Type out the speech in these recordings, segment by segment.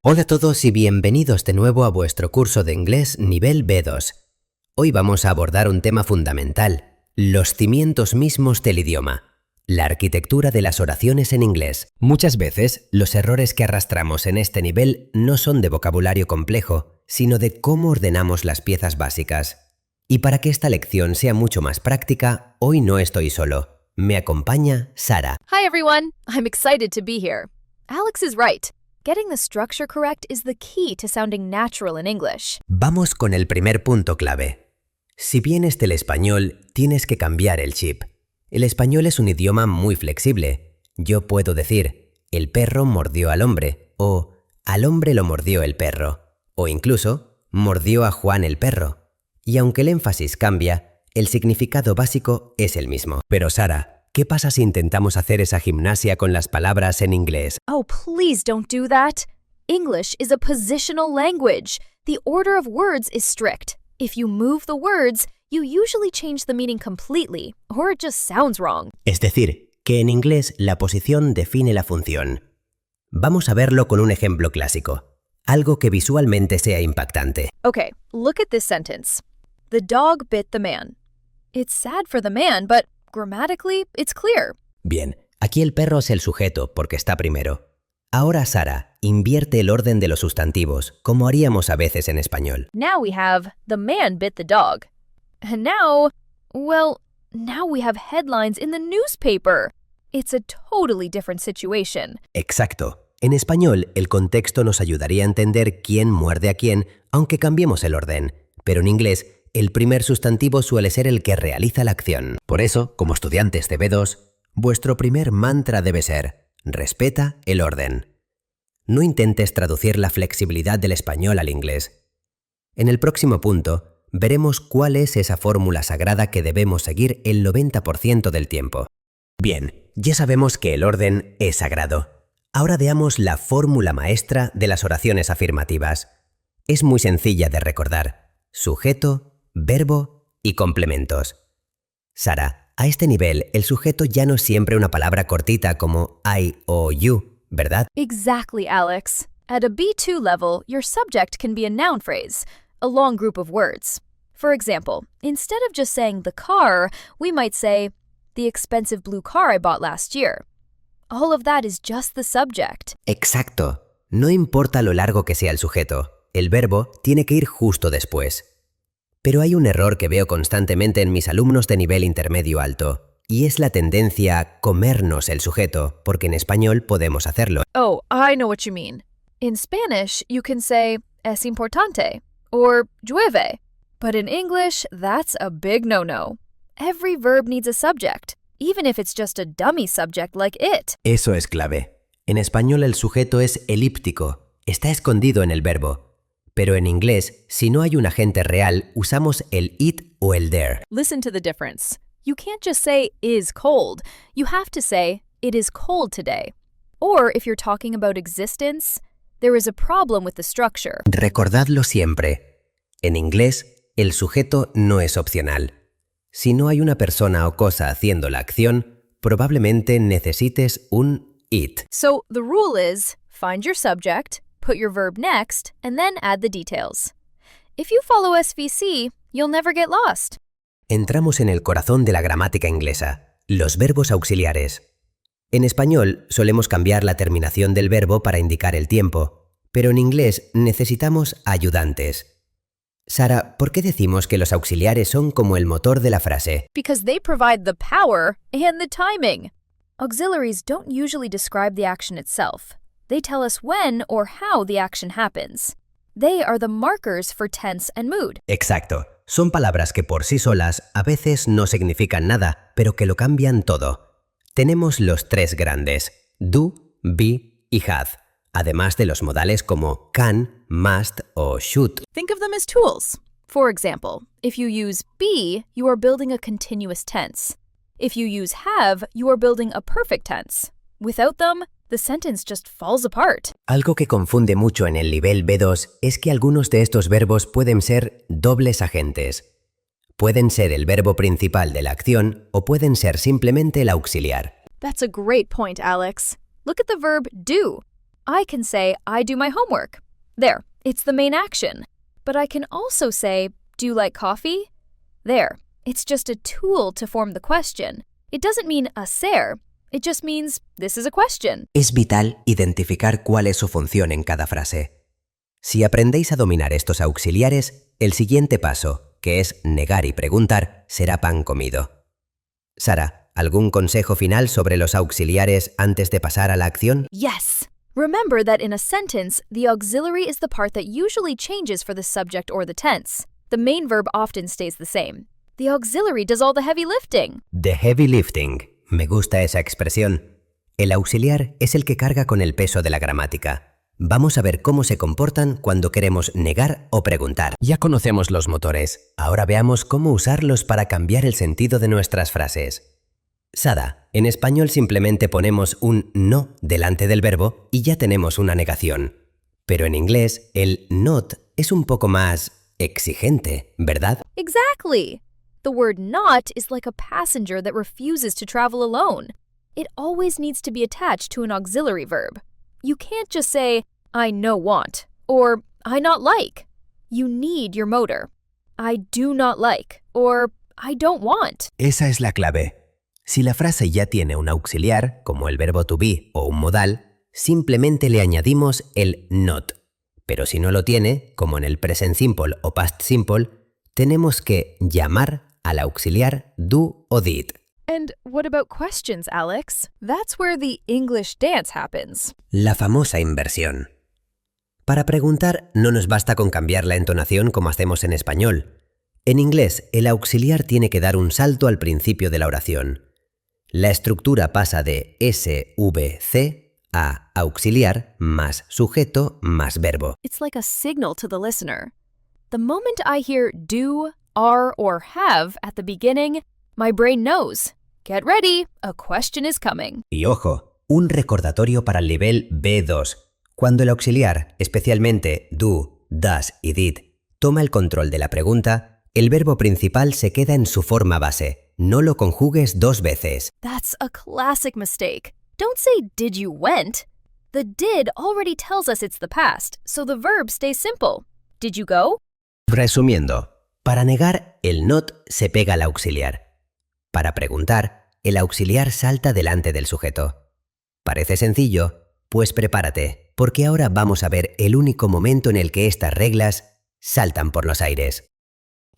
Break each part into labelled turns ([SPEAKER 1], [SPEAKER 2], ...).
[SPEAKER 1] Hola a todos y bienvenidos de nuevo a vuestro curso de inglés nivel B2. Hoy vamos a abordar un tema fundamental, los cimientos mismos del idioma, la arquitectura de las oraciones en inglés. Muchas veces, los errores que arrastramos en este nivel no son de vocabulario complejo, sino de cómo ordenamos las piezas básicas. Y para que esta lección sea mucho más práctica, hoy no estoy solo. Me acompaña Sara.
[SPEAKER 2] Hi everyone, I'm excited to be here. Alex is right. Getting the structure correct is the key to sounding natural in English.
[SPEAKER 1] Vamos con el primer punto clave. Si vienes del español, tienes que cambiar el chip. El español es un idioma muy flexible. Yo puedo decir, el perro mordió al hombre, o al hombre lo mordió el perro, o incluso, mordió a Juan el perro. Y aunque el énfasis cambia, el significado básico es el mismo. Pero Sara, ¿qué pasa si intentamos hacer esa gimnasia con las palabras en inglés?
[SPEAKER 2] Oh, please don't do that. English is a positional language. The order of words is strict. If you move the words, you usually change the meaning completely, or it just sounds wrong.
[SPEAKER 1] Es decir, que en inglés la posición define la función. Vamos a verlo con un ejemplo clásico, algo que visualmente sea impactante.
[SPEAKER 2] Okay, look at this sentence. The dog bit the man. It's sad for the man, but grammatically, it's clear.
[SPEAKER 1] Bien, aquí el perro es el sujeto porque está primero. Ahora, Sara, invierte el orden de los sustantivos, como haríamos a veces en español.
[SPEAKER 2] Now we have the man bit the dog. And now we have headlines in the newspaper. It's a totally different situation.
[SPEAKER 1] Exacto. En español, el contexto nos ayudaría a entender quién muerde a quién, aunque cambiemos el orden. Pero en inglés, el primer sustantivo suele ser el que realiza la acción. Por eso, como estudiantes de B2, vuestro primer mantra debe ser: respeta el orden. No intentes traducir la flexibilidad del español al inglés. En el próximo punto, veremos cuál es esa fórmula sagrada que debemos seguir el 90% del tiempo. Bien, ya sabemos que el orden es sagrado. Ahora veamos la fórmula maestra de las oraciones afirmativas. Es muy sencilla de recordar: sujeto, verbo y complementos. Sara, a este nivel, el sujeto ya no es siempre una palabra cortita como I o you, ¿verdad?
[SPEAKER 2] Exactly, Alex. At a B2 level, your subject can be a noun phrase, a long group of words. For example, instead of just saying the car, we might say, the expensive blue car I bought last year. All of that is just the subject.
[SPEAKER 1] Exacto. No importa lo largo que sea el sujeto, el verbo tiene que ir justo después. Pero hay un error que veo constantemente en mis alumnos de nivel intermedio alto, y es la tendencia a comernos el sujeto, porque en español podemos hacerlo.
[SPEAKER 2] Oh, I know what you mean. In Spanish, you can say, es importante, or llueve. But in English, that's a big no-no. Every verb needs a subject, even if it's just a dummy subject like it.
[SPEAKER 1] Eso es clave. En español el sujeto es elíptico, está escondido en el verbo. Pero en inglés, si no hay un agente real, usamos el it o el there.
[SPEAKER 2] Listen to the difference. You can't just say is cold. You have to say it is cold today. Or if you're talking about existence, there is a problem with the structure.
[SPEAKER 1] Recordadlo siempre. En inglés, el sujeto no es opcional. Si no hay una persona o cosa haciendo la acción, probablemente necesites un it.
[SPEAKER 2] So the rule is, find your subject, put your verb next, and then add the details. If you follow SVC, you'll never get lost.
[SPEAKER 1] Entramos en el corazón de la gramática inglesa, los verbos auxiliares. En español solemos cambiar la terminación del verbo para indicar el tiempo, pero en inglés necesitamos ayudantes. Sara, ¿por qué decimos que los auxiliares son como el motor de la frase?
[SPEAKER 2] Because they provide the power and the timing. Auxiliaries don't usually describe the action itself. They tell us when or how the action happens. They are the markers for tense and mood.
[SPEAKER 1] Exacto. Son palabras que por sí solas a veces no significan nada, pero que lo cambian todo. Tenemos los tres grandes, do, be y have, además de los modales como can, must o should.
[SPEAKER 2] Think of them as tools. For example, if you use be, you are building a continuous tense. If you use have, you are building a perfect tense. Without them, the sentence just falls apart.
[SPEAKER 1] Algo que confunde mucho en el nivel B2 es que algunos de estos verbos pueden ser dobles agentes. Pueden ser el verbo principal de la acción o pueden ser simplemente el auxiliar.
[SPEAKER 2] That's a great point, Alex. Look at the verb do. I can say, I do my homework. There, it's the main action. But I can also say, do you like coffee? There, it's just a tool to form the question. It doesn't mean hacer, it just means this is a question.
[SPEAKER 1] Es vital identificar cuál es su función en cada frase. Si aprendéis a dominar estos auxiliares, el siguiente paso, que es negar y preguntar, será pan comido. Sara, ¿algún consejo final sobre los auxiliares antes de pasar a la acción?
[SPEAKER 2] Yes! Remember that in a sentence, the auxiliary is the part that usually changes for the subject or the tense. The main verb often stays the same. The auxiliary does all the heavy lifting.
[SPEAKER 1] The heavy lifting. Me gusta esa expresión. El auxiliar es el que carga con el peso de la gramática. Vamos a ver cómo se comportan cuando queremos negar o preguntar. Ya conocemos los motores. Ahora veamos cómo usarlos para cambiar el sentido de nuestras frases. Sara, en español simplemente ponemos un no delante del verbo y ya tenemos una negación. Pero en inglés, el not es un poco más exigente, ¿verdad?
[SPEAKER 2] Exactly! The word not is like a passenger that refuses to travel alone. It always needs to be attached to an auxiliary verb. You can't just say, I no want, or I not like. You need your motor. I do not like, or I don't want.
[SPEAKER 1] Esa es la clave. Si la frase ya tiene un auxiliar, como el verbo to be o un modal, simplemente le añadimos el not. Pero si no lo tiene, como en el present simple o past simple, tenemos que llamar al auxiliar do o did.
[SPEAKER 2] And what about questions, Alex? That's where the English dance happens.
[SPEAKER 1] La famosa inversión. Para preguntar, no nos basta con cambiar la entonación como hacemos en español. En inglés, el auxiliar tiene que dar un salto al principio de la oración. La estructura pasa de SVC a auxiliar más sujeto más verbo.
[SPEAKER 2] It's like a signal to the listener. The moment I hear do, are, or have at the beginning, my brain knows. Get ready, a question is coming.
[SPEAKER 1] Y ojo, un recordatorio para el nivel B2. Cuando el auxiliar, especialmente do, does y did, toma el control de la pregunta, el verbo principal se queda en su forma base. No lo conjugues dos veces.
[SPEAKER 2] That's a classic mistake. Don't say did you went. The did already tells us it's the past, so the verb stays simple. Did you go?
[SPEAKER 1] Resumiendo, para negar, el not se pega al auxiliar. Para preguntar, el auxiliar salta delante del sujeto. ¿Parece sencillo? Pues prepárate, porque ahora vamos a ver el único momento en el que estas reglas saltan por los aires.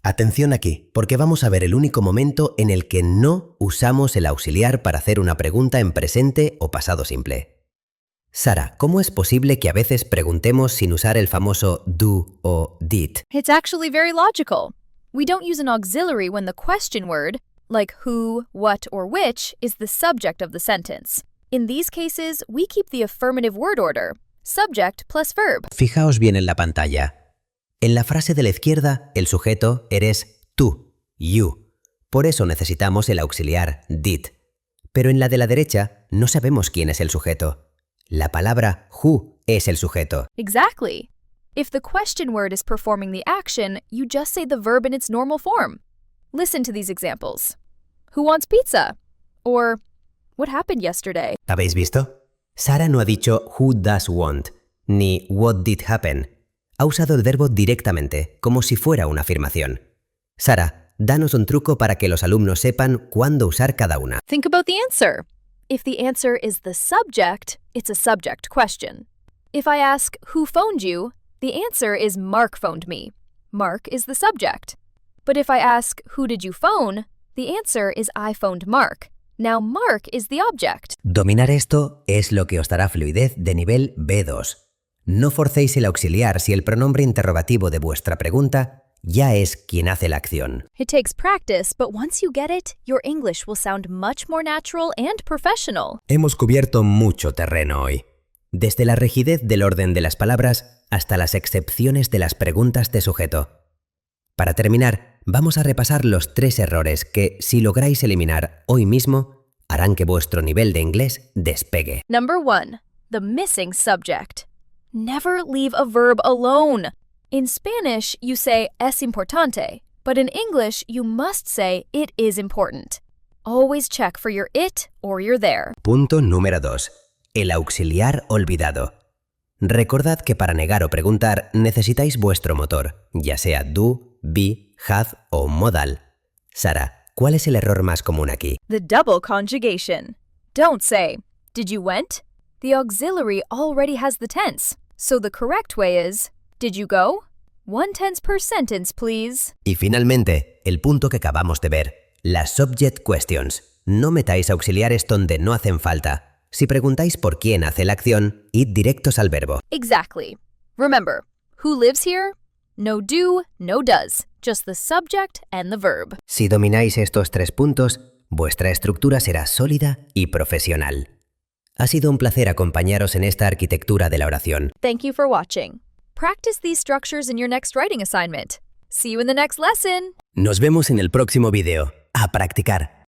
[SPEAKER 1] Atención aquí, porque vamos a ver el único momento en el que no usamos el auxiliar para hacer una pregunta en presente o pasado simple. Sara, ¿cómo es posible que a veces preguntemos sin usar el famoso do o did?
[SPEAKER 2] It's actually very logical. We don't use an auxiliary when the question word, like who, what, or which, is the subject of the sentence. In these cases, we keep the affirmative word order, subject plus verb.
[SPEAKER 1] Fijaos bien en la pantalla. En la frase de la izquierda, el sujeto eres tú, you. Por eso necesitamos el auxiliar did. Pero en la de la derecha, no sabemos quién es el sujeto. La palabra who es el sujeto.
[SPEAKER 2] Exactly. If the question word is performing the action, you just say the verb in its normal form. Listen to these examples. Who wants pizza? Or, what happened yesterday?
[SPEAKER 1] ¿Habéis visto? Sara no ha dicho who does want, ni what did happen. Ha usado el verbo directamente, como si fuera una afirmación. Sara, danos un truco para que los alumnos sepan cuándo usar cada una.
[SPEAKER 2] Think about the answer. If the answer is the subject, it's a subject question. If I ask, who phoned you? The answer is Mark phoned me. Mark is the subject. But if I ask, who did you phone? The answer is I phoned Mark. Now Mark is the object.
[SPEAKER 1] Dominar esto es lo que os dará fluidez de nivel B2. No forcéis el auxiliar si el pronombre interrogativo de vuestra pregunta ya es quien hace la acción.
[SPEAKER 2] It takes practice, but once you get it, your English will sound much more natural and professional.
[SPEAKER 1] Hemos cubierto mucho terreno hoy. Desde la rigidez del orden de las palabras hasta las excepciones de las preguntas de sujeto. Para terminar, vamos a repasar los 3 errores que, si lográis eliminar hoy mismo, harán que vuestro nivel de inglés despegue.
[SPEAKER 2] Number 1. The missing subject. Never leave a verb alone. In Spanish, you say es importante, but in English, you must say it is important. Always check for your it or your there.
[SPEAKER 1] Punto número 2. El auxiliar olvidado. Recordad que para negar o preguntar necesitáis vuestro motor, ya sea do, be, have o modal. Sara, ¿cuál es el error más común aquí?
[SPEAKER 2] The double conjugation. Don't say, did you went? The auxiliary already has the tense, so the correct way is, did you go? 1/10 per sentence, please.
[SPEAKER 1] Y finalmente, el punto que acabamos de ver, las subject questions. No metáis auxiliares donde no hacen falta. Si preguntáis por quién hace la acción, id directos al verbo.
[SPEAKER 2] Exactly. Remember, who lives here? No do, no does. Just the subject and the verb.
[SPEAKER 1] Si domináis estos 3 puntos, vuestra estructura será sólida y profesional. Ha sido un placer acompañaros en esta arquitectura de la oración.
[SPEAKER 2] Thank you for watching. Practice these structures in your next writing assignment. See you in the next lesson.
[SPEAKER 1] Nos vemos en el próximo vídeo. A practicar.